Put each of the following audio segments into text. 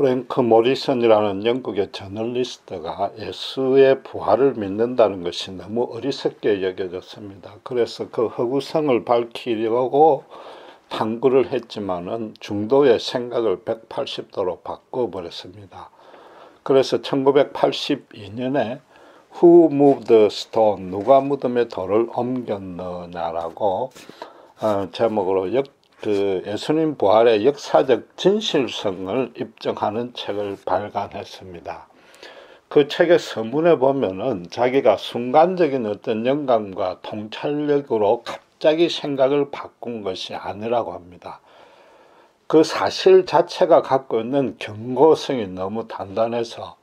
프랭크 모리슨이라는 영국의 저널리스트가 예수의 부활을 믿는다는 것이 너무 어리석게 여겨졌습니다. 그래서 그 허구성을 밝히려고 탐구를 했지만은 중도의 생각을 180도로 바꿔버렸습니다. 그래서 1982년에 Who Moved the Stone? 누가 무덤에 돌을 옮겼느냐라고 제목으로 예수님 부활의 역사적 진실성을 입증하는 책을 발간했습니다. 그 책의 서문에 보면은 자기가 순간적인 어떤 영감과 통찰력으로 갑자기 생각을 바꾼 것이 아니라고 합니다. 그 사실 자체가 갖고 있는 경고성이 너무 단단해서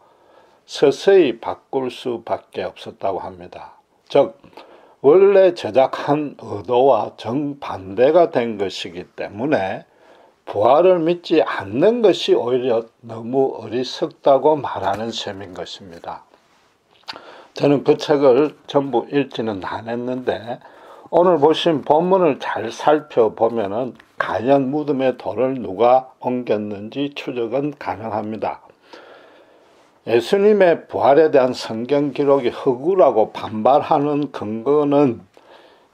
서서히 바꿀 수밖에 없었다고 합니다. 즉 원래 제작한 의도와 정반대가 된 것이기 때문에 부활을 믿지 않는 것이 오히려 너무 어리석다고 말하는 셈인 것입니다. 저는 그 책을 전부 읽지는 않았는데 오늘 보신 본문을 잘 살펴보면은 과연 무덤에 돌을 누가 옮겼는지 추적은 가능합니다. 예수님의 부활에 대한 성경 기록이 허구라고 반발하는 근거는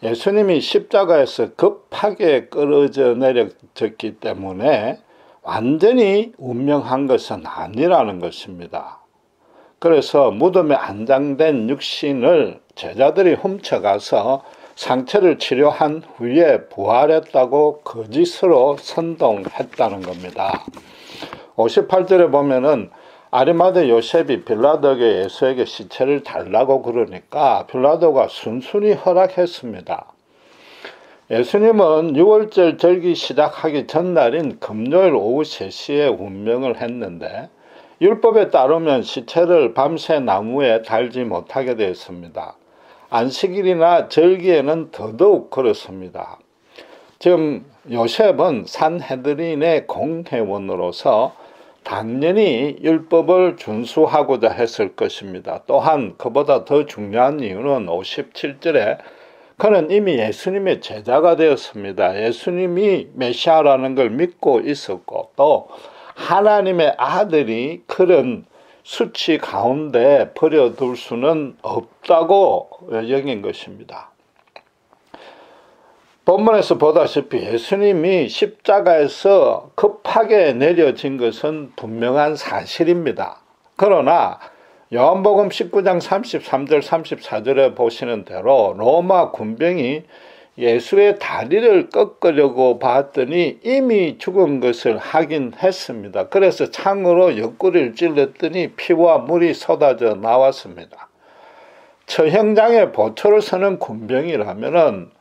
예수님이 십자가에서 급하게 끌어져 내려졌기 때문에 완전히 운명한 것은 아니라는 것입니다. 그래서 무덤에 안장된 육신을 제자들이 훔쳐가서 상처를 치료한 후에 부활했다고 거짓으로 선동했다는 겁니다. 58절에 보면은 아리마대 요셉이 빌라도에게 예수에게 시체를 달라고 그러니까 빌라도가 순순히 허락했습니다. 예수님은 6월절 절기 시작하기 전날인 금요일 오후 3시에 운명을 했는데 율법에 따르면 시체를 밤새 나무에 달지 못하게 되었습니다. 안식일이나 절기에는 더더욱 그렇습니다. 지금 요셉은 산헤드린의 공회원으로서 당연히 율법을 준수하고자 했을 것입니다. 또한 그보다 더 중요한 이유는 57절에 그는 이미 예수님의 제자가 되었습니다. 예수님이 메시아라는 걸 믿고 있었고 또 하나님의 아들이 그런 수치 가운데 버려둘 수는 없다고 여긴 것입니다. 본문에서 보다시피 예수님이 십자가에서 급하게 내려진 것은 분명한 사실입니다. 그러나 요한복음 19장 33절 34절에 보시는 대로 로마 군병이 예수의 다리를 꺾으려고 봤더니 이미 죽은 것을 확인했습니다. 그래서 창으로 옆구리를 찔렀더니 피와 물이 쏟아져 나왔습니다. 처형장에 보초를 서는 군병이라면은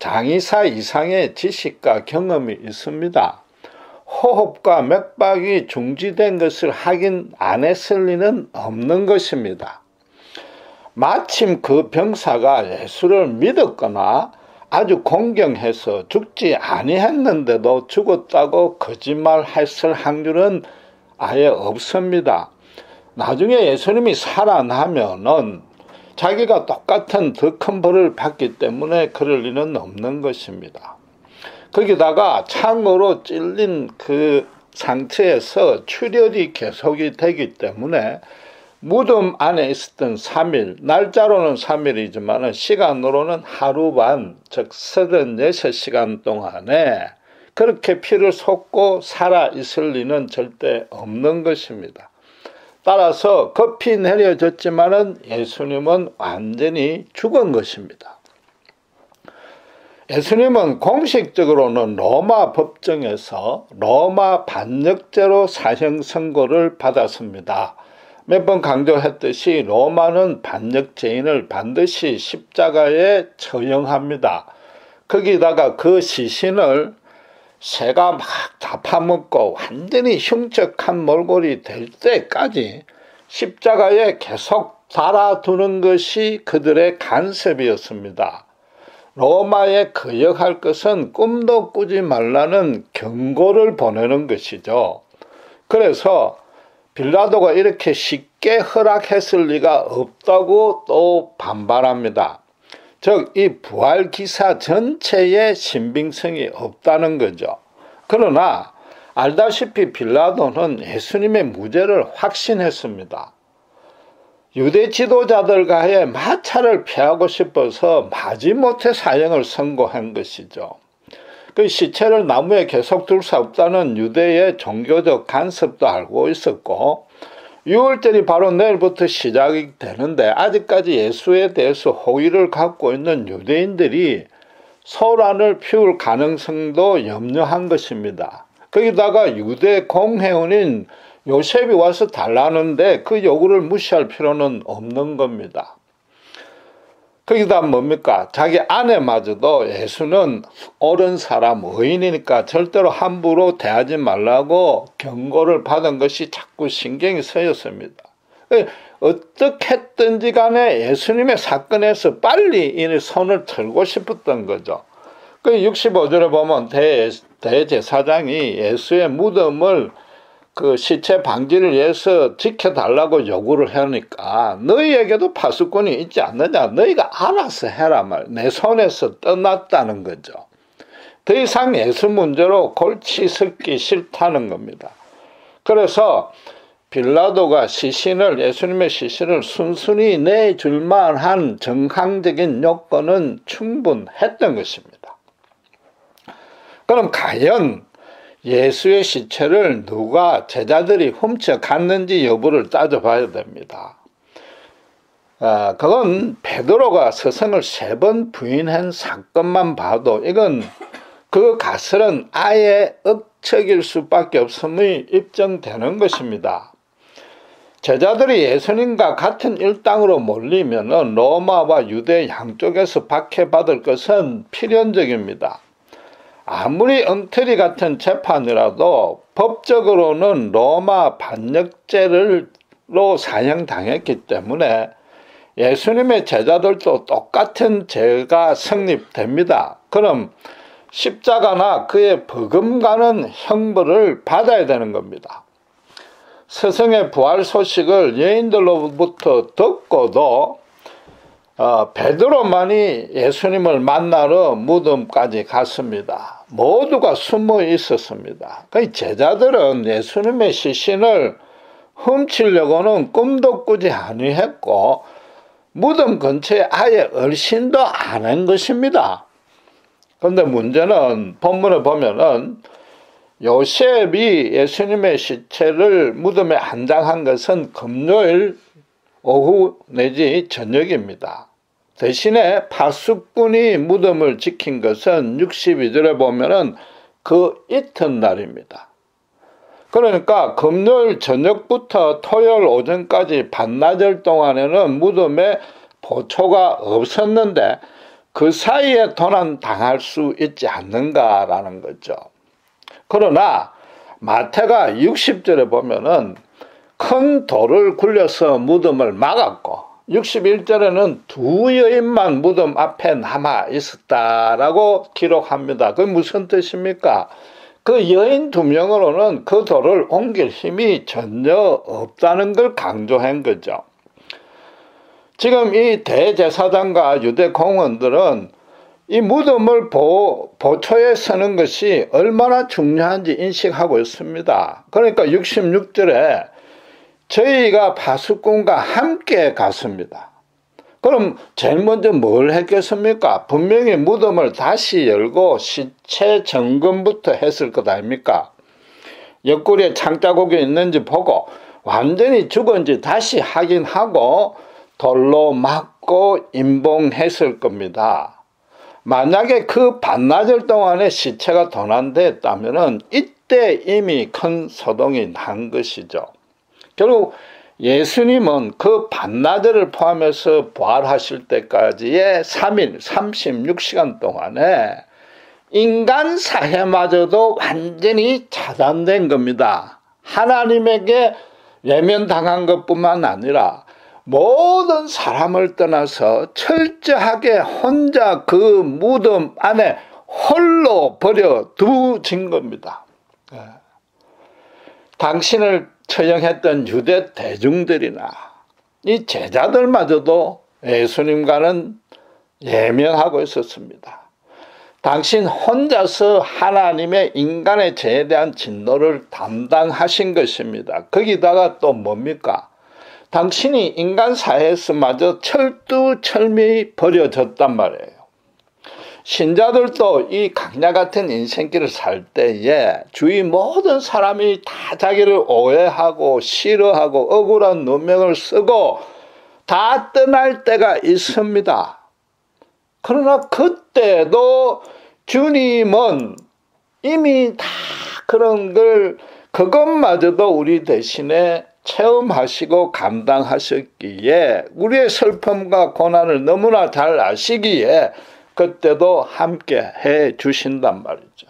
장의사 이상의 지식과 경험이 있습니다. 호흡과 맥박이 중지된 것을 확인 안 했을 리는 없는 것입니다. 마침 그 병사가 예수를 믿었거나 아주 공경해서 죽지 아니했는데도 죽었다고 거짓말했을 확률은 아예 없습니다. 나중에 예수님이 살아나면은 자기가 똑같은 더 큰 벌을 받기 때문에 그럴 리는 없는 것입니다. 거기다가 창으로 찔린 그 상처에서 출혈이 계속이 되기 때문에 무덤 안에 있었던 3일, 날짜로는 3일이지만 시간으로는 하루 반, 즉 36시간 동안에 그렇게 피를 쏟고 살아있을 리는 절대 없는 것입니다. 따라서 급히 내려졌지만은 예수님은 완전히 죽은 것입니다. 예수님은 공식적으로는 로마 법정에서 로마 반역죄로 사형 선고를 받았습니다. 몇 번 강조했듯이 로마는 반역죄인을 반드시 십자가에 처형합니다. 거기다가 그 시신을 새가 막 다 파먹고 완전히 흉측한 몰골이 될 때까지 십자가에 계속 달아두는 것이 그들의 간섭이었습니다. 로마에 거역할 것은 꿈도 꾸지 말라는 경고를 보내는 것이죠. 그래서 빌라도가 이렇게 쉽게 허락했을 리가 없다고 또 반발합니다. 즉, 이 부활 기사 전체에 신빙성이 없다는 거죠. 그러나 알다시피 빌라도는 예수님의 무죄를 확신했습니다. 유대 지도자들과의 마찰을 피하고 싶어서 마지못해 사형을 선고한 것이죠. 그 시체를 나무에 계속 둘 수 없다는 유대의 종교적 간섭도 알고 있었고, 유월절이 바로 내일부터 시작이 되는데 아직까지 예수에 대해서 호의를 갖고 있는 유대인들이 소란을 피울 가능성도 염려한 것입니다. 거기다가 유대 공회원인 요셉이 와서 달라는데 그 요구를 무시할 필요는 없는 겁니다. 거기다 뭡니까? 자기 아내마저도 예수는 옳은 사람, 의인이니까 절대로 함부로 대하지 말라고 경고를 받은 것이 자꾸 신경이 쓰였습니다. 어떻게 했든지 간에 예수님의 사건에서 빨리 이 손을 털고 싶었던 거죠. 그 65절에 보면 대제사장이 예수의 무덤을 그 시체 방지를 위해서 지켜달라고 요구를 하니까 너희에게도 파수꾼이 있지 않느냐, 너희가 알아서 해라 말, 내 손에서 떠났다는 거죠. 더 이상 예수 문제로 골치 섞기 싫다는 겁니다. 그래서 빌라도가 예수님의 시신을 순순히 내줄 만한 정황적인 요건은 충분했던 것입니다. 그럼 과연 예수의 시체를 누가 제자들이 훔쳐갔는지 여부를 따져봐야 됩니다. 그건 베드로가 스승을 3번 부인한 사건만 봐도 이건 그 가설은 아예 억척일 수밖에 없음이 입증되는 것입니다. 제자들이 예수님과 같은 일당으로 몰리면 로마와 유대 양쪽에서 박해받을 것은 필연적입니다. 아무리 엉터리 같은 재판이라도 법적으로는 로마 반역죄로 사형당했기 때문에 예수님의 제자들도 똑같은 죄가 성립됩니다. 그럼 십자가나 그에 버금가는 형벌을 받아야 되는 겁니다. 스승의 부활 소식을 여인들로부터 듣고도 베드로만이 예수님을 만나러 무덤까지 갔습니다. 모두가 숨어 있었습니다. 제자들은 예수님의 시신을 훔치려고는 꿈도 꾸지 아니했고 무덤 근처에 아예 얼씬도 안 한 것입니다. 그런데 문제는 본문에 보면은 요셉이 예수님의 시체를 무덤에 안장한 것은 금요일 오후 내지 저녁입니다. 대신에 파수꾼이 무덤을 지킨 것은 62절에 보면은 그 이튿날입니다. 그러니까 금요일 저녁부터 토요일 오전까지 반나절 동안에는 무덤에 보초가 없었는데 그 사이에 도난 당할 수 있지 않는가라는 거죠. 그러나 마태가 60절에 보면은 큰 돌을 굴려서 무덤을 막았고 61절에는 2 여인만 무덤 앞에 남아 있었다라고 기록합니다. 그게 무슨 뜻입니까? 그 여인 2명으로는 그 돌을 옮길 힘이 전혀 없다는 걸 강조한 거죠. 지금 이 대제사장과 유대 공원들은 이 무덤을 보초에 서는 것이 얼마나 중요한지 인식하고 있습니다. 그러니까 66절에 저희가 파수꾼과 함께 갔습니다. 그럼 제일 먼저 뭘 했겠습니까? 분명히 무덤을 다시 열고 시체 점검부터 했을 것 아닙니까? 옆구리에 창자국이 있는지 보고 완전히 죽은지 다시 확인하고 돌로 막고 임봉했을 겁니다. 만약에 그 반나절 동안에 시체가 도난됐다면 이때 이미 큰 소동이 난 것이죠. 결국 예수님은 그 반나절을 포함해서 부활하실 때까지의 3일, 36시간 동안에 인간 사회마저도 완전히 차단된 겁니다. 하나님에게 외면당한 것뿐만 아니라 모든 사람을 떠나서 철저하게 혼자 그 무덤 안에 홀로 버려두진 겁니다. 당신을 처형했던 유대 대중들이나 이 제자들마저도 예수님과는 예면하고 있었습니다. 당신 혼자서 하나님의 인간의 죄에 대한 진노를 담당하신 것입니다. 거기다가 또 뭡니까? 당신이 인간 사회에서마저 철두철미히 버려졌단 말이에요. 신자들도 이 강야 같은 인생길을 살 때에 주위 모든 사람이 다 자기를 오해하고 싫어하고 억울한 누명을 쓰고 다 떠날 때가 있습니다. 그러나 그때도 주님은 이미 다 그런 걸 그것마저도 우리 대신에 체험하시고 감당하셨기에 우리의 슬픔과 고난을 너무나 잘 아시기에 그때도 함께 해 주신단 말이죠.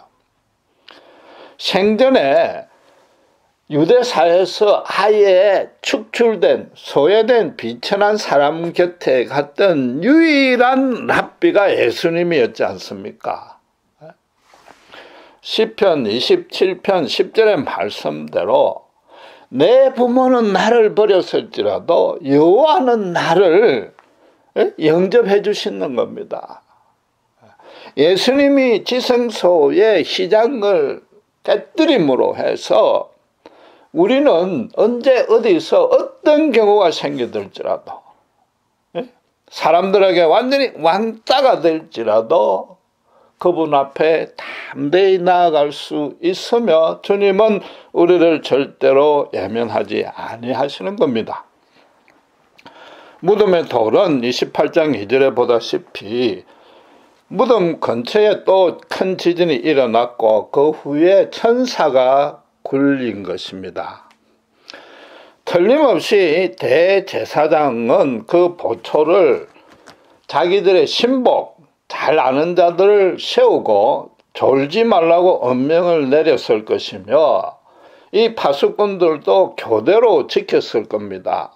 생전에 유대사에서 아예 축출된 소외된 비천한 사람 곁에 갔던 유일한 랍비가 예수님이었지 않습니까? 시편 27편 10절의 말씀대로 내 부모는 나를 버렸을지라도 여호와는 나를 영접해 주시는 겁니다. 예수님이 지성소의 휘장을 깨뜨림으로 해서 우리는 언제 어디서 어떤 경우가 생기들지라도 사람들에게 완전히 왕따가 될지라도 그분 앞에 담대히 나아갈 수 있으며 주님은 우리를 절대로 예면하지 아니하시는 겁니다. 무덤의 돌은 28장 2절에 보다시피 무덤 근처에 또 큰 지진이 일어났고 그 후에 천사가 굴린 것입니다. 틀림없이 대제사장은 그 보초를 자기들의 신복, 잘 아는 자들을 세우고 졸지 말라고 엄명을 내렸을 것이며 이 파수꾼들도 교대로 지켰을 겁니다.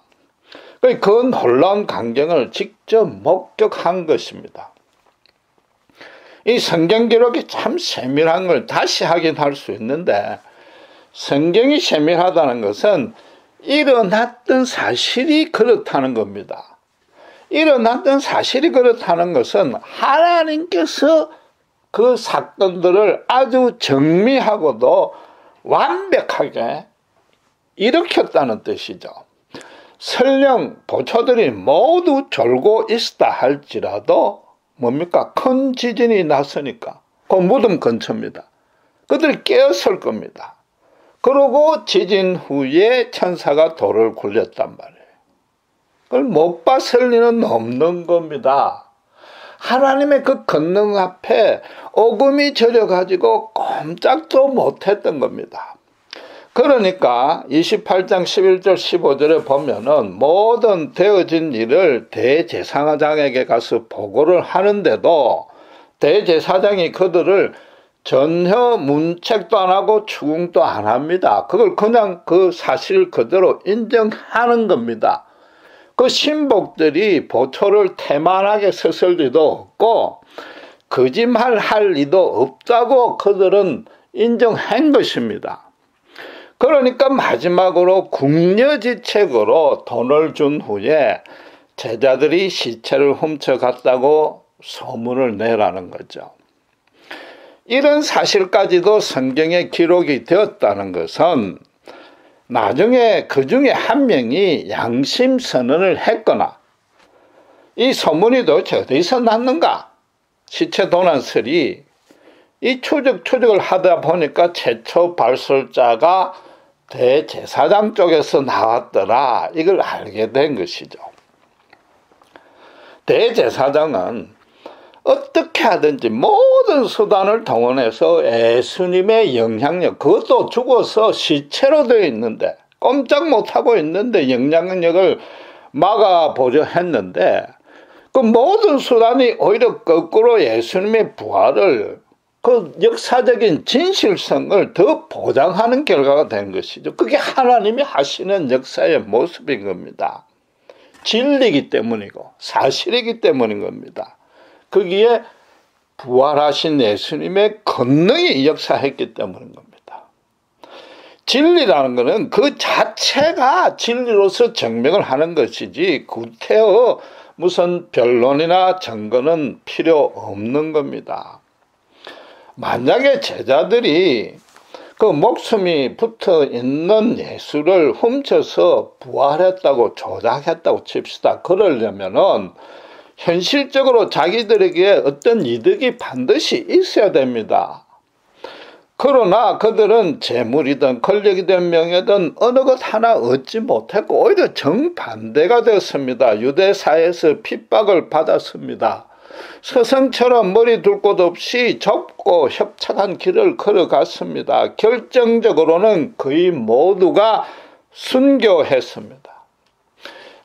그 놀라운 광경을 직접 목격한 것입니다. 이 성경 기록이 참 세밀한 걸 다시 확인할 수 있는데 성경이 세밀하다는 것은 일어났던 사실이 그렇다는 겁니다. 일어났던 사실이 그렇다는 것은 하나님께서 그 사건들을 아주 정밀하고도 완벽하게 일으켰다는 뜻이죠. 설령 보초들이 모두 졸고 있다 할지라도 뭡니까? 큰 지진이 났으니까 그 무덤 근처입니다. 그들이 깨었을 겁니다. 그러고 지진 후에 천사가 돌을 굴렸단 말이에요. 그걸 못 봤을 리는 없는 겁니다. 하나님의 그 권능 앞에 오금이 저려가지고 꼼짝도 못했던 겁니다. 그러니까 28장 11절 15절에 보면은 모든 되어진 일을 대제사장에게 가서 보고를 하는데도 대제사장이 그들을 전혀 문책도 안 하고 추궁도 안 합니다. 그걸 그냥 그 사실 그대로 인정하는 겁니다. 그 신복들이 보초를 태만하게 섰을 리도 없고 거짓말할 리도 없다고 그들은 인정한 것입니다. 그러니까 마지막으로 궁여지책으로 돈을 준 후에 제자들이 시체를 훔쳐갔다고 소문을 내라는 거죠. 이런 사실까지도 성경에 기록이 되었다는 것은 나중에 그 중에 한 명이 양심선언을 했거나 이 소문이 도대체 어디서 났는가? 시체 도난설이 이 추적을 하다 보니까 최초 발설자가 대제사장 쪽에서 나왔더라. 이걸 알게 된 것이죠. 대제사장은 어떻게 하든지 모든 수단을 동원해서 예수님의 영향력, 그것도 죽어서 시체로 되어 있는데 꼼짝 못하고 있는데 영향력을 막아보려 했는데 그 모든 수단이 오히려 거꾸로 예수님의 부활을 그 역사적인 진실성을 더 보장하는 결과가 된 것이죠. 그게 하나님이 하시는 역사의 모습인 겁니다. 진리이기 때문이고 사실이기 때문인 겁니다. 거기에 부활하신 예수님의 권능이 역사했기 때문인 겁니다. 진리라는 것은 그 자체가 진리로서 증명을 하는 것이지 구태여 무슨 변론이나 증거는 필요 없는 겁니다. 만약에 제자들이 그 목숨이 붙어 있는 예수를 훔쳐서 부활했다고 조작했다고 칩시다. 그러려면은 현실적으로 자기들에게 어떤 이득이 반드시 있어야 됩니다. 그러나 그들은 재물이든 권력이든 명예든 어느 것 하나 얻지 못했고 오히려 정반대가 되었습니다. 유대사회에서 핍박을 받았습니다. 스승처럼 머리 둘 곳 없이 좁고 협착한 길을 걸어갔습니다. 결정적으로는 거의 모두가 순교했습니다.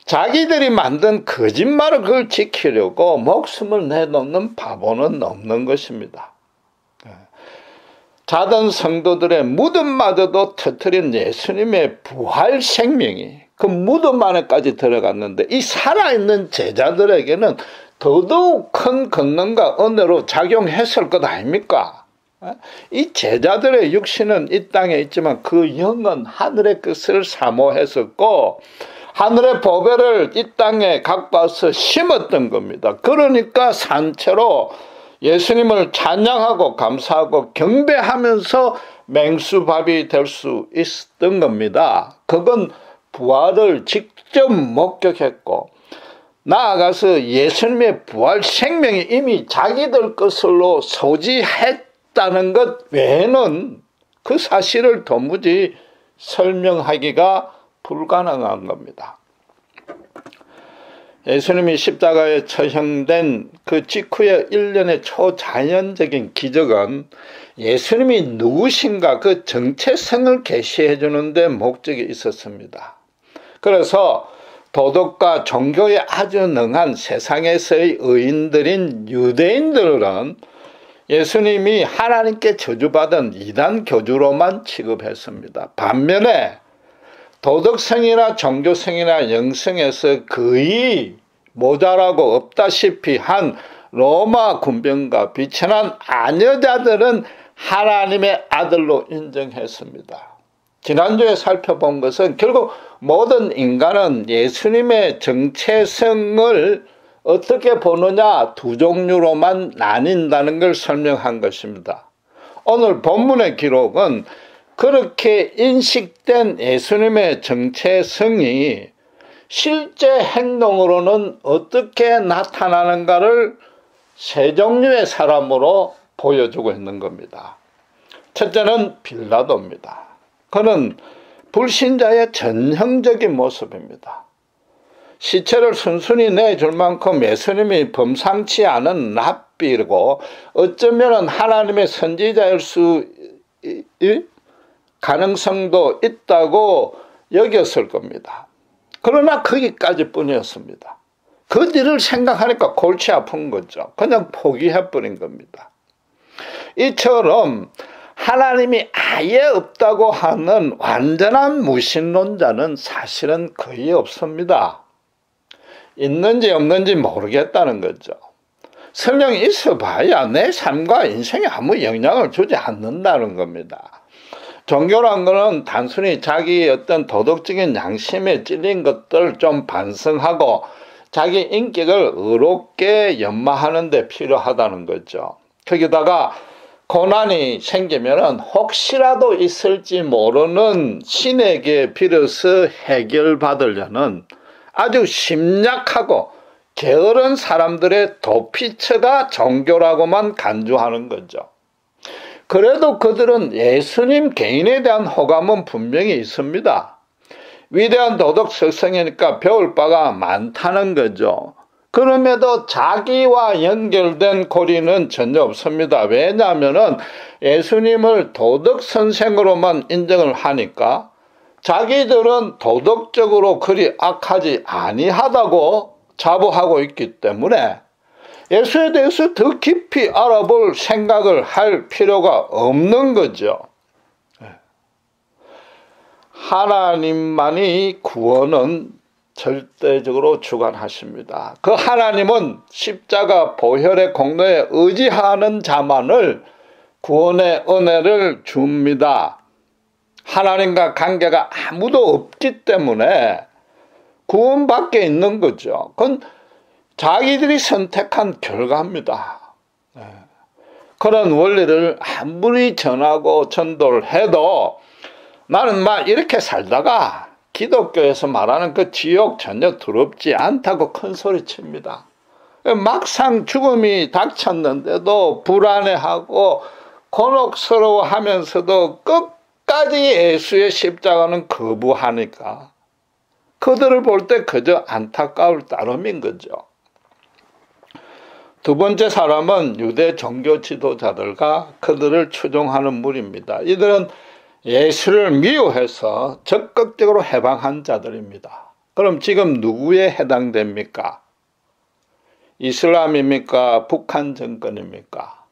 자기들이 만든 거짓말을 그걸 지키려고 목숨을 내놓는 바보는 없는 것입니다. 자던 성도들의 무덤마저도 터뜨린 예수님의 부활 생명이 그 무덤 안에까지 들어갔는데 이 살아있는 제자들에게는 더더욱 큰 권능과 은혜로 작용했을 것 아닙니까? 이 제자들의 육신은 이 땅에 있지만 그 영은 하늘의 것을 사모했었고 하늘의 보배를 이 땅에 갖고 와서 심었던 겁니다. 그러니까 산채로 예수님을 찬양하고 감사하고 경배하면서 맹수밥이 될 수 있었던 겁니다. 그건 부활을 직접 목격했고 나아가서 예수님의 부활 생명이 이미 자기들 것으로 소지했다는 것 외에는 그 사실을 도무지 설명하기가 불가능한 겁니다. 예수님이 십자가에 처형된 그 직후의 일련의 초자연적인 기적은 예수님이 누구신가 그 정체성을 계시해 주는 데 목적이 있었습니다. 그래서 도덕과 종교에 아주 능한 세상에서의 의인들인 유대인들은 예수님이 하나님께 저주받은 이단 교주로만 취급했습니다. 반면에 도덕성이나 종교성이나 영성에서 거의 모자라고 없다시피 한 로마 군병과 비천한 아녀자들은 하나님의 아들로 인정했습니다. 지난주에 살펴본 것은 결국 모든 인간은 예수님의 정체성을 어떻게 보느냐 두 종류로만 나뉜다는 걸 설명한 것입니다. 오늘 본문의 기록은 그렇게 인식된 예수님의 정체성이 실제 행동으로는 어떻게 나타나는가를 세 종류의 사람으로 보여주고 있는 겁니다. 첫째는 빌라도입니다. 그는 불신자의 전형적인 모습입니다. 시체를 순순히 내줄 만큼 예수님이 범상치 않은 랍비고 어쩌면 하나님의 선지자일 수 가능성도 있다고 여겼을 겁니다. 그러나 거기까지 뿐이었습니다. 그 뒤를 생각하니까 골치 아픈 거죠. 그냥 포기해버린 겁니다. 이처럼 하나님이 아예 없다고 하는 완전한 무신론자는 사실은 거의 없습니다. 있는지 없는지 모르겠다는 거죠. 설령 있어봐야 내 삶과 인생에 아무 영향을 주지 않는다는 겁니다. 종교란 것은 단순히 자기의 어떤 도덕적인 양심에 찔린 것들을 좀 반성하고 자기 인격을 의롭게 연마하는 데 필요하다는 거죠. 거기다가 고난이 생기면 혹시라도 있을지 모르는 신에게 빌어서 해결받으려는 아주 심약하고 게으른 사람들의 도피처가 종교라고만 간주하는 거죠. 그래도 그들은 예수님 개인에 대한 호감은 분명히 있습니다. 위대한 도덕 석성이니까 배울 바가 많다는 거죠. 그럼에도 자기와 연결된 고리는 전혀 없습니다. 왜냐하면 예수님을 도덕 선생으로만 인정을 하니까 자기들은 도덕적으로 그리 악하지 아니하다고 자부하고 있기 때문에 예수에 대해서 더 깊이 알아볼 생각을 할 필요가 없는 거죠. 하나님만이 구원은 절대적으로 주관하십니다. 그 하나님은 십자가 보혈의 공로에 의지하는 자만을 구원의 은혜를 줍니다. 하나님과 관계가 아무도 없기 때문에 구원밖에 있는 거죠. 그건 자기들이 선택한 결과입니다. 그런 원리를 아무리 전하고 전도를 해도 나는 막 이렇게 살다가 기독교에서 말하는 그 지옥 전혀 두렵지 않다고 큰 소리 칩니다. 막상 죽음이 닥쳤는데도 불안해하고 곤혹스러워 하면서도 끝까지 예수의 십자가는 거부하니까 그들을 볼 때 그저 안타까울 따름인 거죠. 두 번째 사람은 유대 종교 지도자들과 그들을 추종하는 무리입니다. 이들은 예수를 미워해서 적극적으로 해방한 자들입니다. 그럼 지금 누구에 해당됩니까? 이슬람입니까? 북한 정권입니까?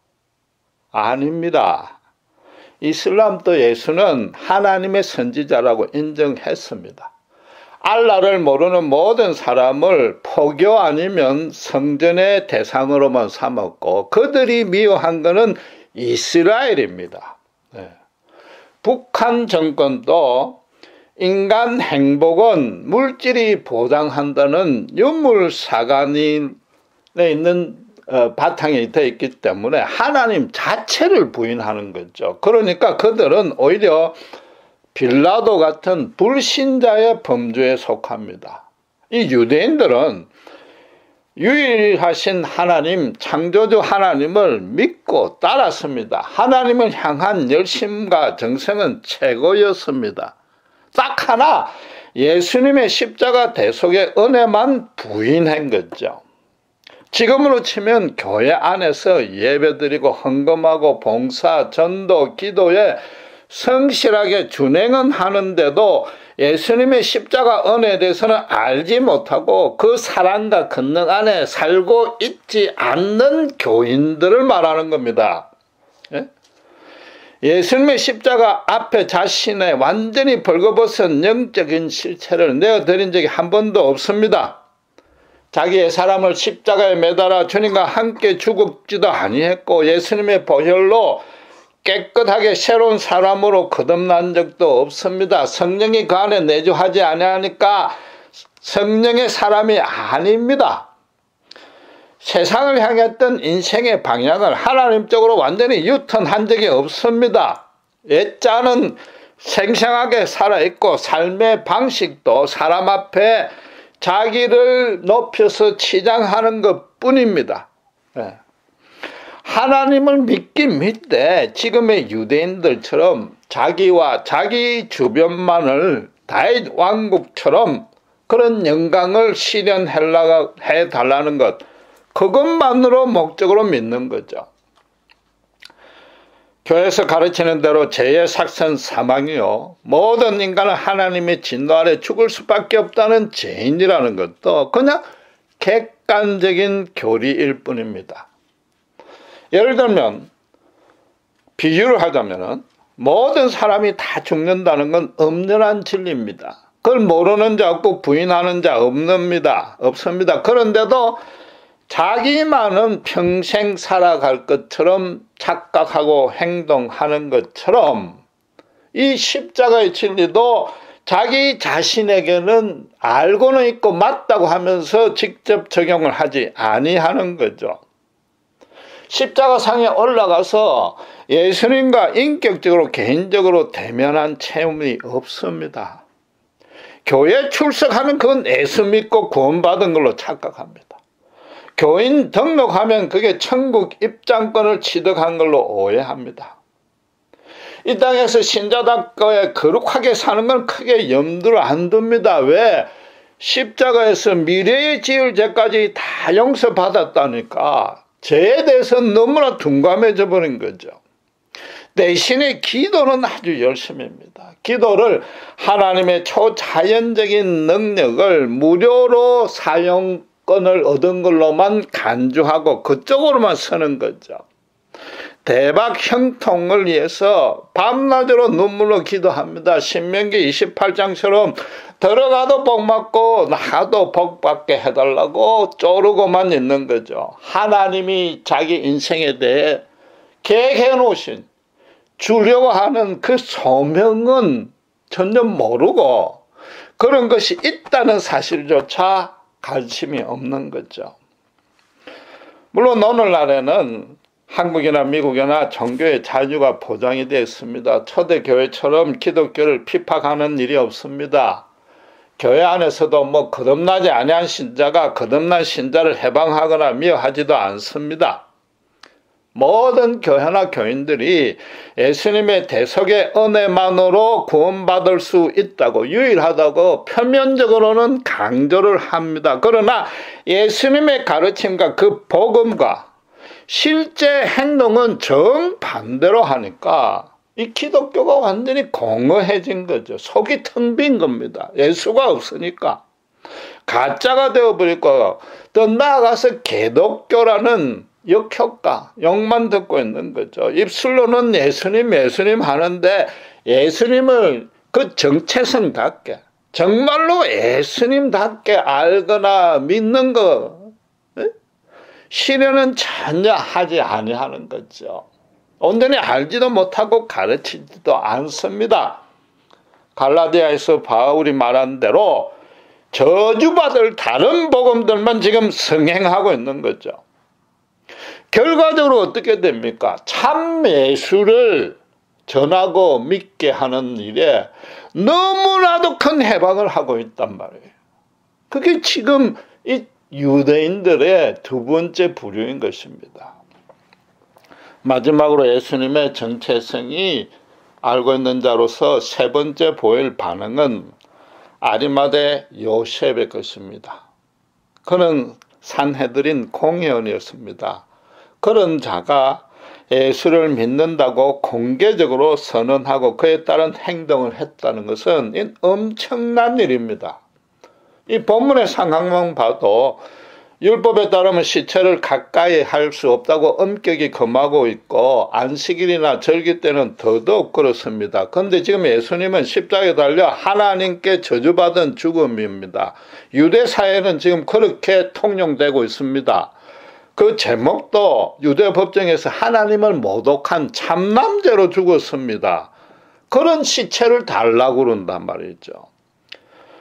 아닙니다. 이슬람도 예수는 하나님의 선지자라고 인정했습니다. 알라를 모르는 모든 사람을 포교 아니면 성전의 대상으로만 삼았고 그들이 미워한 것은 이스라엘입니다. 네. 북한 정권도 인간 행복은 물질이 보장한다는 유물사관에 있는 바탕이 되어 있기 때문에 하나님 자체를 부인하는 거죠. 그러니까 그들은 오히려 빌라도 같은 불신자의 범주에 속합니다. 이 유대인들은 유일하신 하나님, 창조주 하나님을 믿고 따랐습니다. 하나님을 향한 열심과 정성은 최고였습니다. 딱 하나 예수님의 십자가 대속의 은혜만 부인한 거죠. 지금으로 치면 교회 안에서 예배드리고 헌금하고 봉사, 전도, 기도에 성실하게 준행은 하는데도 예수님의 십자가 은혜에 대해서는 알지 못하고 그 사랑과 권능 안에 살고 있지 않는 교인들을 말하는 겁니다. 예? 예수님의 십자가 앞에 자신의 완전히 벌거벗은 영적인 실체를 내어드린 적이 한 번도 없습니다. 자기의 사람을 십자가에 매달아 주님과 함께 죽었지도 아니했고 예수님의 보혈로 깨끗하게 새로운 사람으로 거듭난 적도 없습니다. 성령이 그 안에 내주하지 아니하니까 성령의 사람이 아닙니다. 세상을 향했던 인생의 방향을 하나님 쪽으로 완전히 유턴한 적이 없습니다. 옛자는 생생하게 살아있고 삶의 방식도 사람 앞에 자기를 높여서 치장하는 것 뿐입니다. 네. 하나님을 믿긴 믿되 지금의 유대인들처럼 자기와 자기 주변만을 다윗 왕국처럼 그런 영광을 실현해 달라는 것, 그것만으로 목적으로 믿는 거죠. 교회에서 가르치는 대로 죄의 삭선 사망이요, 모든 인간은 하나님의 진노 아래 죽을 수밖에 없다는 죄인이라는 것도 그냥 객관적인 교리일 뿐입니다. 예를 들면 비유를 하자면 모든 사람이 다 죽는다는 건 엄연한 진리입니다. 그걸 모르는 자 없고 부인하는 자 없습니다. 그런데도 자기만은 평생 살아갈 것처럼 착각하고 행동하는 것처럼 이 십자가의 진리도 자기 자신에게는 알고는 있고 맞다고 하면서 직접 적용을 하지 아니하는 거죠. 십자가상에 올라가서 예수님과 인격적으로 개인적으로 대면한 체험이 없습니다. 교회 출석하면 그건 예수 믿고 구원받은 걸로 착각합니다. 교인 등록하면 그게 천국 입장권을 취득한 걸로 오해합니다. 이 땅에서 신자답게 거룩하게 사는 건 크게 염두를 안 둡니다. 왜? 십자가에서 미래에 지을 죄까지 다 용서받았다니까 죄에 대해서는 너무나 둔감해져 버린 거죠. 대신에 기도는 아주 열심입니다. 기도를 하나님의 초자연적인 능력을 무료로 사용권을 얻은 걸로만 간주하고 그쪽으로만 서는 거죠. 대박 형통을 위해서 밤낮으로 눈물로 기도합니다. 신명기 28장처럼 들어가도 복 받고 나가도 복 받게 해달라고 쪼르고만 있는 거죠. 하나님이 자기 인생에 대해 계획해 놓으신 주려고 하는 그 소명은 전혀 모르고 그런 것이 있다는 사실조차 관심이 없는 거죠. 물론 오늘날에는 한국이나 미국이나 종교의 자유가 보장이 되어 있습니다. 초대교회처럼 기독교를 핍박하는 일이 없습니다. 교회 안에서도 뭐 거듭나지 아니한 신자가 거듭난 신자를 해방하거나 미워하지도 않습니다. 모든 교회나 교인들이 예수님의 대속의 은혜만으로 구원받을 수 있다고, 유일하다고 표면적으로는 강조를 합니다. 그러나 예수님의 가르침과 그 복음과 실제 행동은 정반대로 하니까 이 기독교가 완전히 공허해진 거죠. 속이 텅 빈 겁니다. 예수가 없으니까. 가짜가 되어버리고, 더 나아가서 개독교라는 역효과, 욕만 듣고 있는 거죠. 입술로는 예수님, 예수님 하는데 예수님을 그 정체성답게, 정말로 예수님답게 알거나 믿는 거, 실현은 전혀 하지 아니하는 거죠. 온전히 알지도 못하고 가르치지도 않습니다. 갈라디아에서 바울이 말한 대로 저주받을 다른 복음들만 지금 성행하고 있는 거죠. 결과적으로 어떻게 됩니까? 참 예수를 전하고 믿게 하는 일에 너무나도 큰 해방을 하고 있단 말이에요. 그게 지금 이 유대인들의 두 번째 부류인 것입니다. 마지막으로 예수님의 정체성이 알고 있는 자로서 세 번째 보일 반응은 아리마대 요셉의 것입니다. 그는 산헤드린 공회원이었습니다. 그런 자가 예수를 믿는다고 공개적으로 선언하고 그에 따른 행동을 했다는 것은 엄청난 일입니다. 이 본문의 상황만 봐도 율법에 따르면 시체를 가까이 할 수 없다고 엄격히 금하고 있고 안식일이나 절기 때는 더더욱 그렇습니다. 그런데 지금 예수님은 십자가에 달려 하나님께 저주받은 죽음입니다. 유대 사회는 지금 그렇게 통용되고 있습니다. 그 제목도 유대 법정에서 하나님을 모독한 참남죄로 죽었습니다. 그런 시체를 달라고 그런단 말이죠.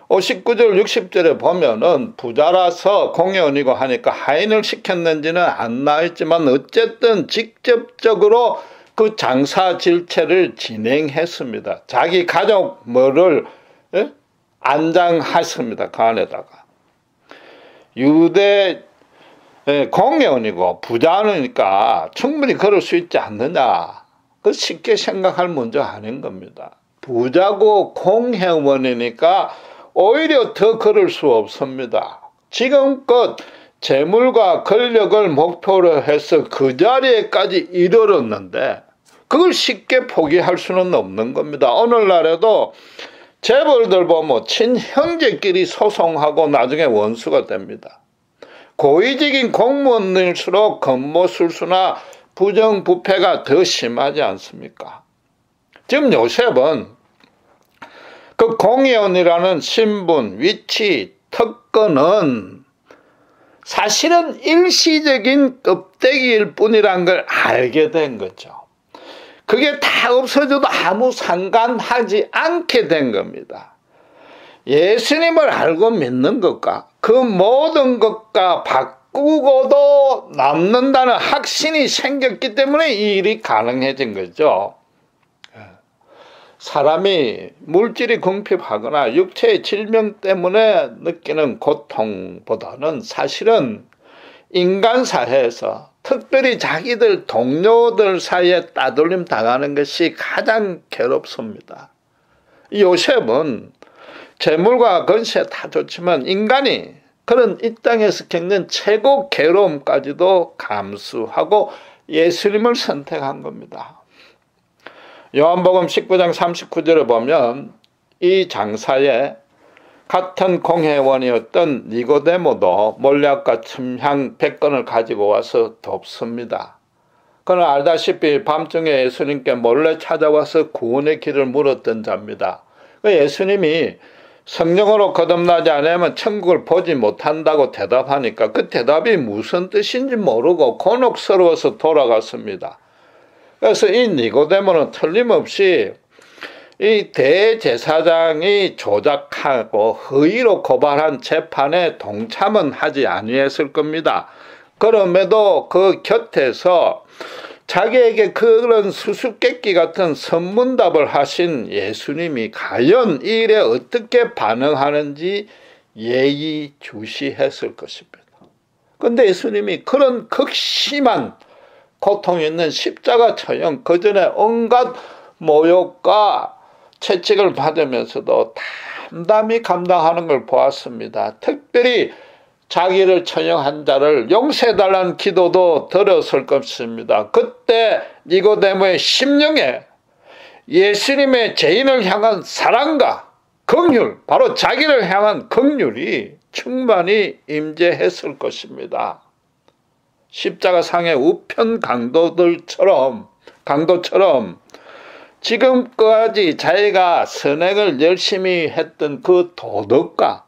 59절 60절에 보면은 부자라서 공회원이고 하니까 하인을 시켰는지는 안 나와있지만 어쨌든 직접적으로 그 장사 질체를 진행했습니다. 자기 가족 뭐를 안장했습니다. 그 안에다가. 유대 공회원이고 부자니까 충분히 그럴 수 있지 않느냐. 그 쉽게 생각할 문제 아닌 겁니다. 부자고 공회원이니까 오히려 더 그럴 수 없습니다. 지금껏 재물과 권력을 목표로 해서 그 자리에까지 이르렀는데 그걸 쉽게 포기할 수는 없는 겁니다. 오늘날에도 재벌들 보면 친형제끼리 소송하고 나중에 원수가 됩니다. 고위직인 공무원일수록 건모술수나 부정부패가 더 심하지 않습니까? 지금 요셉은 그 공회원이라는 신분, 위치, 특권은 사실은 일시적인 껍데기일 뿐이란 걸 알게 된 거죠. 그게 다 없어져도 아무 상관하지 않게 된 겁니다. 예수님을 알고 믿는 것과 그 모든 것과 바꾸고도 남는다는 확신이 생겼기 때문에 이 일이 가능해진 거죠. 사람이 물질이 궁핍하거나 육체의 질병 때문에 느끼는 고통보다는 사실은 인간 사회에서 특별히 자기들 동료들 사이에 따돌림 당하는 것이 가장 괴롭습니다. 요셉은 재물과 건세 다 좋지만 인간이 그런 이 땅에서 겪는 최고 괴로움까지도 감수하고 예수님을 선택한 겁니다. 요한복음 19장 39절에 보면 이 장사에 같은 공회원이었던 니고데모도 몰약과 침향 100건을 가지고 와서 돕습니다. 그는 알다시피 밤중에 예수님께 몰래 찾아와서 구원의 길을 물었던 자입니다. 예수님이 성령으로 거듭나지 않으면 천국을 보지 못한다고 대답하니까 그 대답이 무슨 뜻인지 모르고 곤혹스러워서 돌아갔습니다. 그래서 이 니고데모는 틀림없이 이 대제사장이 조작하고 허위로 고발한 재판에 동참은 하지 아니했을 겁니다. 그럼에도 그 곁에서 자기에게 그런 수수께끼 같은 선문답을 하신 예수님이 과연 이 일에 어떻게 반응하는지 예의주시했을 것입니다. 그런데 예수님이 그런 극심한 고통이 있는 십자가 처형, 그 전에 온갖 모욕과 채찍을 받으면서도 담담히 감당하는 걸 보았습니다. 특별히 자기를 처형한 자를 용서해달라는 기도도 드렸을 것입니다. 그때 니고데모의 심령에 예수님의 죄인을 향한 사랑과 긍휼, 바로 자기를 향한 긍휼이 충만히 임재했을 것입니다. 십자가상의 우편 강도처럼 지금까지 자기가 선행을 열심히 했던 그 도덕과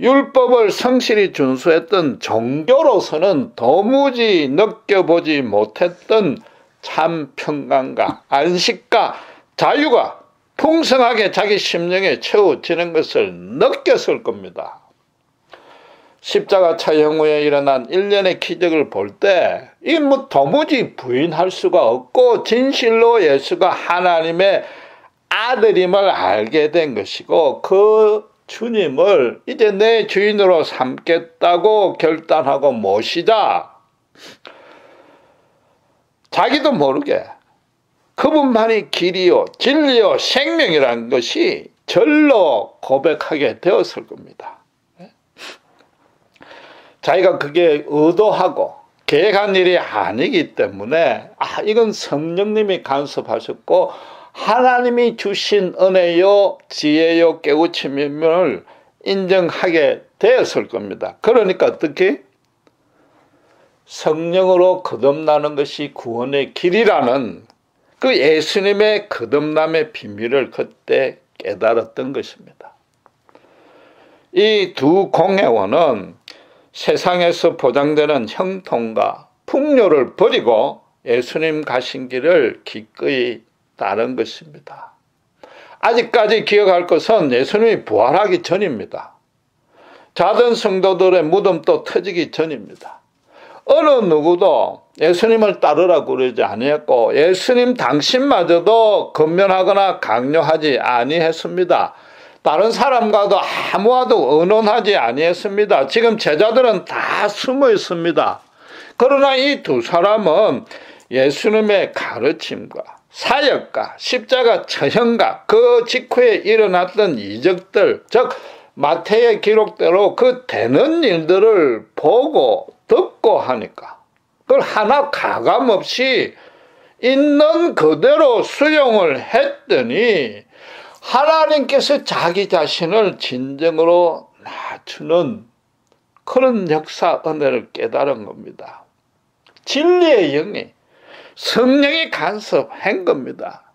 율법을 성실히 준수했던 종교로서는 도무지 느껴보지 못했던 참 평강과 안식과 자유가 풍성하게 자기 심령에 채워지는 것을 느꼈을 겁니다. 십자가 처형 후에 일어난 일련의 기적을 볼 때 이 뭐 도무지 부인할 수가 없고 진실로 예수가 하나님의 아들임을 알게 된 것이고 그 주님을 이제 내 주인으로 삼겠다고 결단하고 모시자 자기도 모르게 그분만이 길이요 진리요 생명이라는 것이 절로 고백하게 되었을 겁니다. 자기가 그게 의도하고 계획한 일이 아니기 때문에 이건 성령님이 간섭하셨고 하나님이 주신 은혜요 지혜요 깨우침임을 인정하게 되었을 겁니다. 그러니까 어떻게? 성령으로 거듭나는 것이 구원의 길이라는 그 예수님의 거듭남의 비밀을 그때 깨달았던 것입니다. 이 두 공회원은 세상에서 보장되는 형통과 풍요를 버리고 예수님 가신 길을 기꺼이 따른 것입니다. 아직까지 기억할 것은 예수님이 부활하기 전입니다. 자던 성도들의 무덤도 터지기 전입니다. 어느 누구도 예수님을 따르라고 그러지 아니했고 예수님 당신마저도 권면하거나 강요하지 아니했습니다. 다른 사람과도 아무와도 의논하지 아니했습니다. 지금 제자들은 다 숨어 있습니다. 그러나 이 두 사람은 예수님의 가르침과 사역과 십자가 처형과 그 직후에 일어났던 이적들, 즉 마태의 기록대로 그 되는 일들을 보고 듣고 하니까 그걸 하나 가감없이 있는 그대로 수용을 했더니 하나님께서 자기 자신을 진정으로 낮추는 그런 역사 은혜를 깨달은 겁니다. 진리의 영이 성령이 간섭한 겁니다.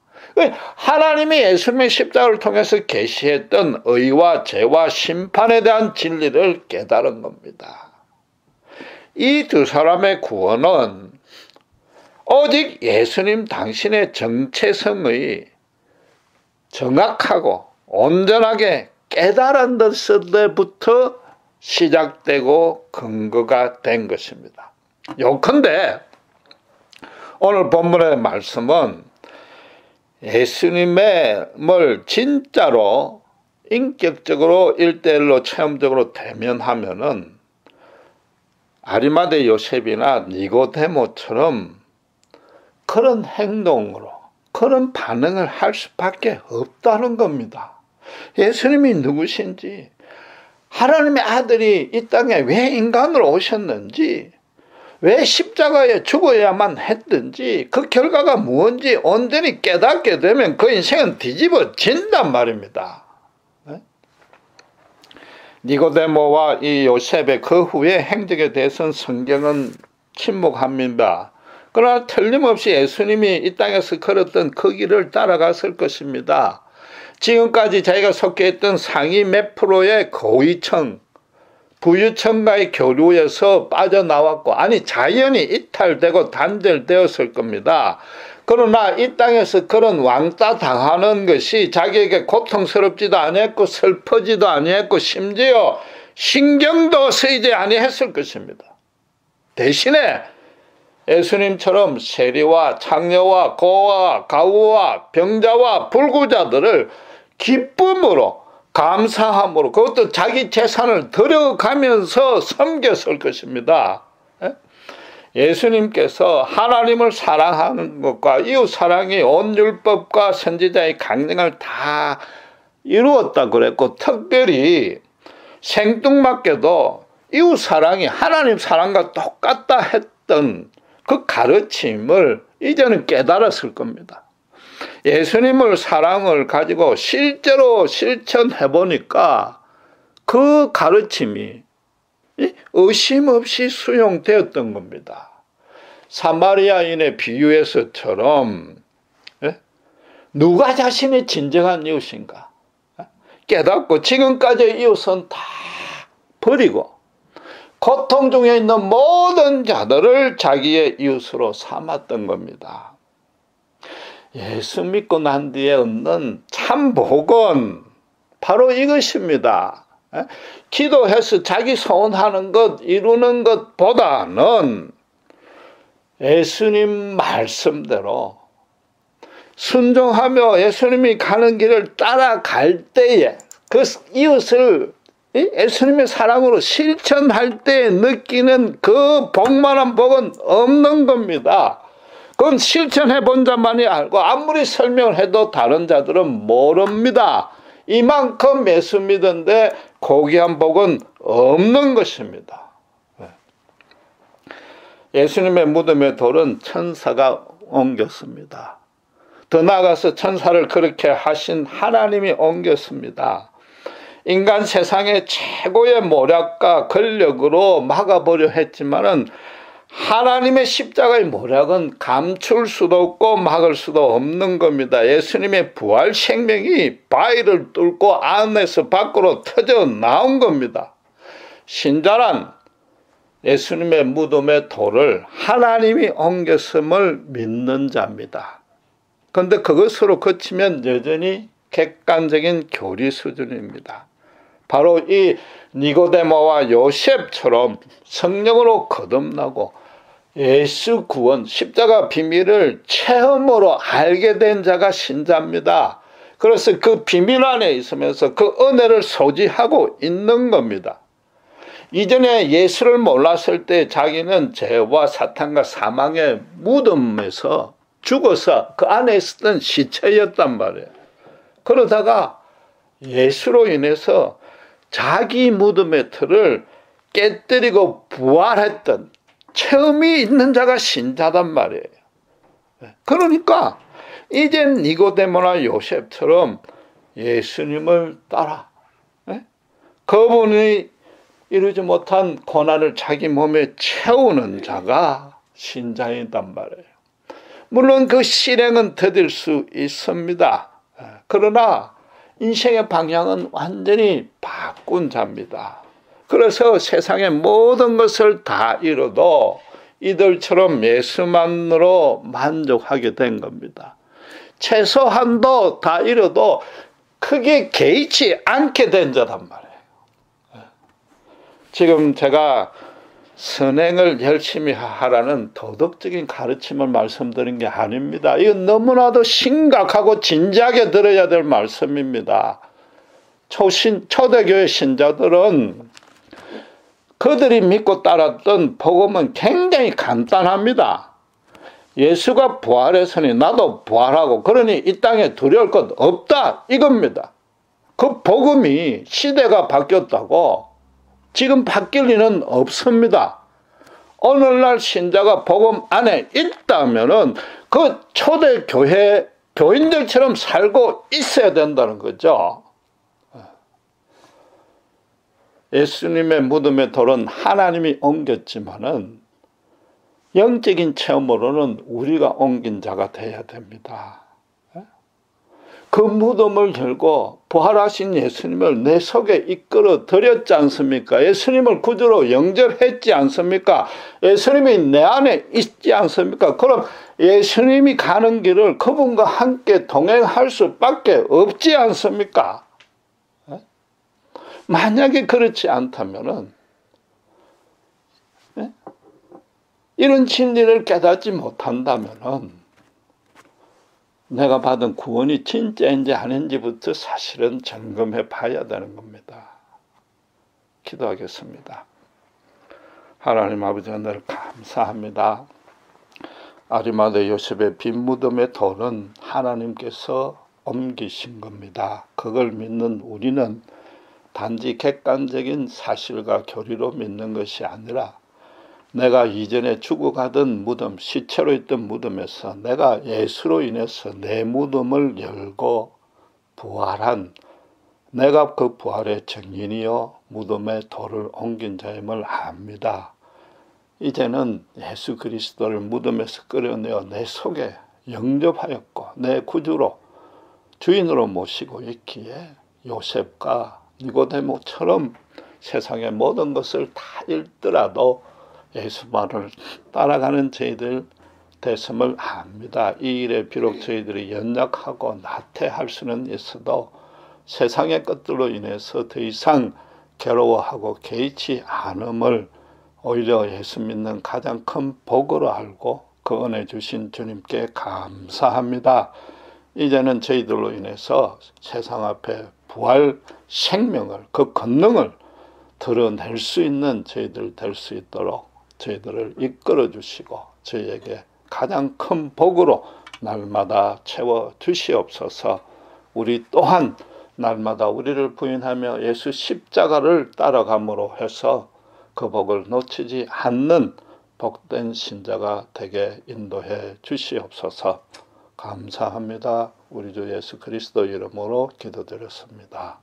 하나님이 예수님의 십자가를 통해서 계시했던 의와 죄와 심판에 대한 진리를 깨달은 겁니다. 이 두 사람의 구원은 오직 예수님 당신의 정체성의 정확하고 온전하게 깨달은 데서부터 시작되고 근거가 된 것입니다. 요컨대 오늘 본문의 말씀은 예수님을 진짜로 인격적으로 1:1로 체험적으로 대면하면은 아리마대 요셉이나 니고데모처럼 그런 행동으로 그런 반응을 할 수밖에 없다는 겁니다. 예수님이 누구신지, 하나님의 아들이 이 땅에 왜 인간으로 오셨는지, 왜 십자가에 죽어야만 했든지, 그 결과가 무엇인지 온전히 깨닫게 되면 그 인생은 뒤집어진단 말입니다. 니고데모와 이 요셉의 그 후의 행적에 대해서는 성경은 침묵합니다. 그러나 틀림없이 예수님이 이 땅에서 걸었던 그 길을 따라갔을 것입니다. 지금까지 자기가 속해 있던 상위 몇 프로의 고위층, 부유층과의 교류에서 빠져나왔고, 아니 자연히 이탈되고 단절되었을 겁니다. 그러나 이 땅에서 그런 왕따 당하는 것이 자기에게 고통스럽지도 아니했고 슬퍼지도 아니했고 심지어 신경도 쓰이지 아니했을 것입니다. 대신에 예수님처럼 세리와 창녀와 고아와 가우와 병자와 불구자들을 기쁨으로 감사함으로 그것도 자기 재산을 들여가면서 섬겼을 것입니다. 예수님께서 하나님을 사랑하는 것과 이웃 사랑이 온 율법과 선지자의 강령을 다 이루었다 그랬고, 특별히 생뚱맞게도 이웃 사랑이 하나님 사랑과 똑같다 했던 그 가르침을 이제는 깨달았을 겁니다. 예수님을 사랑을 가지고 실제로 실천해 보니까 그 가르침이 의심 없이 수용되었던 겁니다. 사마리아인의 비유에서처럼 누가 자신의 진정한 이웃인가 깨닫고 지금까지의 이웃은 다 버리고 고통 중에 있는 모든 자들을 자기의 이웃으로 삼았던 겁니다. 예수 믿고 난 뒤에 얻는 참 복은 바로 이것입니다. 기도해서 자기 소원하는 것 이루는 것보다는 예수님 말씀대로 순종하며 예수님이 가는 길을 따라갈 때에 그 이웃을 예수님의 사랑으로 실천할 때 느끼는 그 복만한 복은 없는 겁니다. 그건 실천해 본 자만이 알고 아무리 설명을 해도 다른 자들은 모릅니다. 이만큼 예수 믿은데 고귀한 복은 없는 것입니다. 예수님의 무덤의 돌은 천사가 옮겼습니다. 더 나아가서 천사를 그렇게 하신 하나님이 옮겼습니다. 인간 세상의 최고의 모략과 권력으로 막아보려 했지만은 하나님의 십자가의 모략은 감출 수도 없고 막을 수도 없는 겁니다. 예수님의 부활 생명이 바위를 뚫고 안에서 밖으로 터져 나온 겁니다. 신자란 예수님의 무덤의 돌을 하나님이 옮겼음을 믿는 자입니다. 그런데 그것으로 그치면 여전히 객관적인 교리 수준입니다. 바로 이 니고데모와 요셉처럼 성령으로 거듭나고 예수 구원, 십자가 비밀을 체험으로 알게 된 자가 신자입니다. 그래서 그 비밀 안에 있으면서 그 은혜를 소지하고 있는 겁니다. 이전에 예수를 몰랐을 때 자기는 죄와 사탄과 사망의 무덤에서 죽어서 그 안에 있었던 시체였단 말이에요. 그러다가 예수로 인해서 자기 무덤의 틀을 깨뜨리고 부활했던 체험이 있는 자가 신자단 말이에요. 그러니까 이젠 니고데모나 요셉처럼 예수님을 따라 그분이 이루지 못한 고난을 자기 몸에 채우는 자가 신자이단 말이에요. 물론 그 실행은 더딜 수 있습니다. 그러나 인생의 방향은 완전히 바꾼 자입니다. 그래서 세상의 모든 것을 다 잃어도 이들처럼 예수만으로 만족하게 된 겁니다. 최소한도 다 잃어도 크게 개의치 않게 된 자란 말이에요. 지금 제가 선행을 열심히 하라는 도덕적인 가르침을 말씀드린 게 아닙니다. 이건 너무나도 심각하고 진지하게 들어야 될 말씀입니다. 초대교회 신자들은 그들이 믿고 따랐던 복음은 굉장히 간단합니다. 예수가 부활했으니 나도 부활하고 그러니 이 땅에 두려울 것 없다 이겁니다. 그 복음이 시대가 바뀌었다고 지금 바뀔 리는 없습니다. 오늘날 신자가 복음 안에 있다면은 그 초대교회 교인들처럼 살고 있어야 된다는 거죠. 예수님의 무덤의 돌은 하나님이 옮겼지만은 영적인 체험으로는 우리가 옮긴 자가 되어야 됩니다. 그 무덤을 열고 부활하신 예수님을 내 속에 이끌어 들였지 않습니까? 예수님을 구주로 영접했지 않습니까? 예수님이 내 안에 있지 않습니까? 그럼 예수님이 가는 길을 그분과 함께 동행할 수밖에 없지 않습니까? 만약에 그렇지 않다면은 이런 진리를 깨닫지 못한다면은 내가 받은 구원이 진짜인지 아닌지부터 사실은 점검해 봐야 되는 겁니다. 기도하겠습니다. 하나님 아버지 하늘 감사합니다. 아리마대 요셉의 빈 무덤의 돌은 하나님께서 옮기신 겁니다. 그걸 믿는 우리는 단지 객관적인 사실과 교리로 믿는 것이 아니라 내가 이전에 죽어가던 무덤, 시체로 있던 무덤에서 내가 예수로 인해서 내 무덤을 열고 부활한 내가 그 부활의 증인이요 무덤에 돌을 옮긴 자임을 압니다. 이제는 예수 그리스도를 무덤에서 끌어내어 내 속에 영접하였고 내 구주로 주인으로 모시고 있기에 요셉과 니고데모처럼 세상의 모든 것을 다 잃더라도 예수만을 따라가는 저희들 됐음을 압니다. 이 일에 비록 저희들이 연약하고 나태할 수는 있어도 세상의 것들로 인해서 더 이상 괴로워하고 개의치 않음을 오히려 예수 믿는 가장 큰 복으로 알고 그 은혜 주신 주님께 감사합니다. 이제는 저희들로 인해서 세상 앞에 부활 생명을 그 권능을 드러낼 수 있는 저희들 될 수 있도록 저희들을 이끌어 주시고 저희에게 가장 큰 복으로 날마다 채워 주시옵소서. 우리 또한 날마다 우리를 부인하며 예수 십자가를 따라감으로 해서 그 복을 놓치지 않는 복된 신자가 되게 인도해 주시옵소서. 감사합니다. 우리 주 예수 그리스도 이름으로 기도드렸습니다.